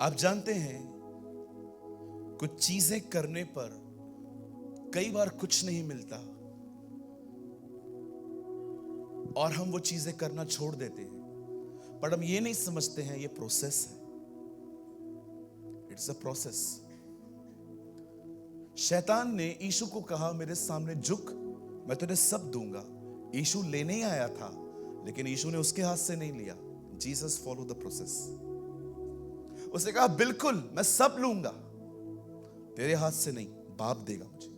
आप जानते हैं कुछ चीजें करने पर कई बार कुछ नहीं मिलता और हम वो चीजें करना छोड़ देते हैं, पर हम ये नहीं समझते हैं ये प्रोसेस है। It's a process. शैतान ने यीशु को कहा मेरे सामने झुक, मैं तुझे सब दूंगा। यीशु लेने ही आया था, लेकिन यीशु ने उसके हाथ से नहीं लिया। Jesus follow the process. उसने कहा बिल्कुल मैं सब लूंगा, तेरे हाथ से नहीं, बाप देगा मुझे।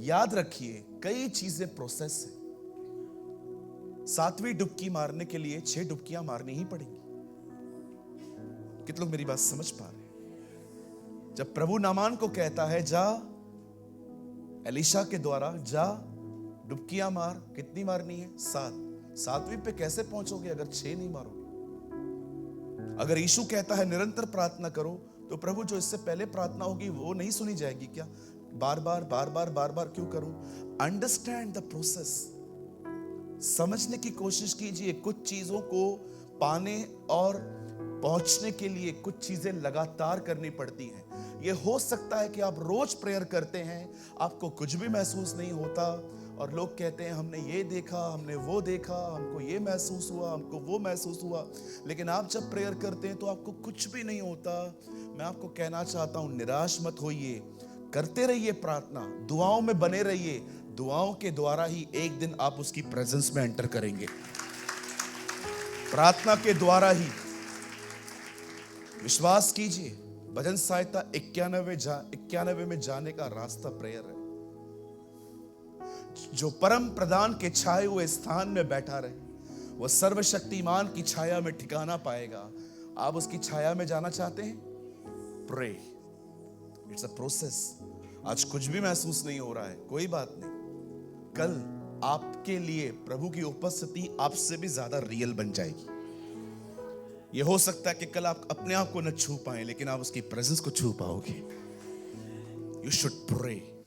याद रखिए कई चीजें प्रोसेस है। 7वीं डुबकी मारने के लिए 6 डुबकियां मारनी ही पड़ेंगी। कितने लोग मेरी बात समझ पा रहे हैं? जब प्रभु नामान को कहता है जा एलीशा के द्वारा, जा डुबकियां मार, कितनी मारनी है? 7। 7वीं पे कैसे पहुंचोगे अगर 6 नहीं मारोगे? अगर यीशु कहता है निरंतर प्रार्थना करो, तो प्रभु जो इससे पहले प्रार्थना होगी वो नहीं सुनी जाएगी क्या? बार बार बार बार बार बार क्यों करूं? Understand the process. समझने की कोशिश कीजिए। कुछ चीजों को पाने और पहुंचने के लिए कुछ चीजें लगातार करनी पड़ती हैं। यह हो सकता है कि आप रोज प्रेयर करते हैं, आपको कुछ भी महसूस नहीं होता और लोग कहते हैं हमने ये देखा, हमने वो देखा, हमको ये महसूस हुआ, हमको वो महसूस हुआ, लेकिन आप जब प्रेयर करते हैं तो आपको कुछ भी नहीं होता। मैं आपको कहना चाहता हूं निराश मत होइए, करते रहिए प्रार्थना, दुआओं में बने रहिए। दुआओं के द्वारा ही एक दिन आप उसकी प्रेजेंस में एंटर करेंगे। प्रार्थना के द्वारा ही। विश्वास कीजिए, भजन संहिता 91 में जाने का रास्ता प्रेयर है। जो परम प्रधान के छाए हुए स्थान में बैठा रहे, वह सर्वशक्तिमान की छाया में ठिकाना पाएगा। आप उसकी छाया में जाना चाहते हैं? प्रे। It's a process. आज कुछ भी महसूस नहीं हो रहा है, कोई बात नहीं, कल आपके लिए प्रभु की उपस्थिति आपसे भी ज्यादा रियल बन जाएगी। यह हो सकता है कि कल आप अपने आप को न छू पाए, लेकिन आप उसकी प्रेजेंस को छू पाओगे। You should pray.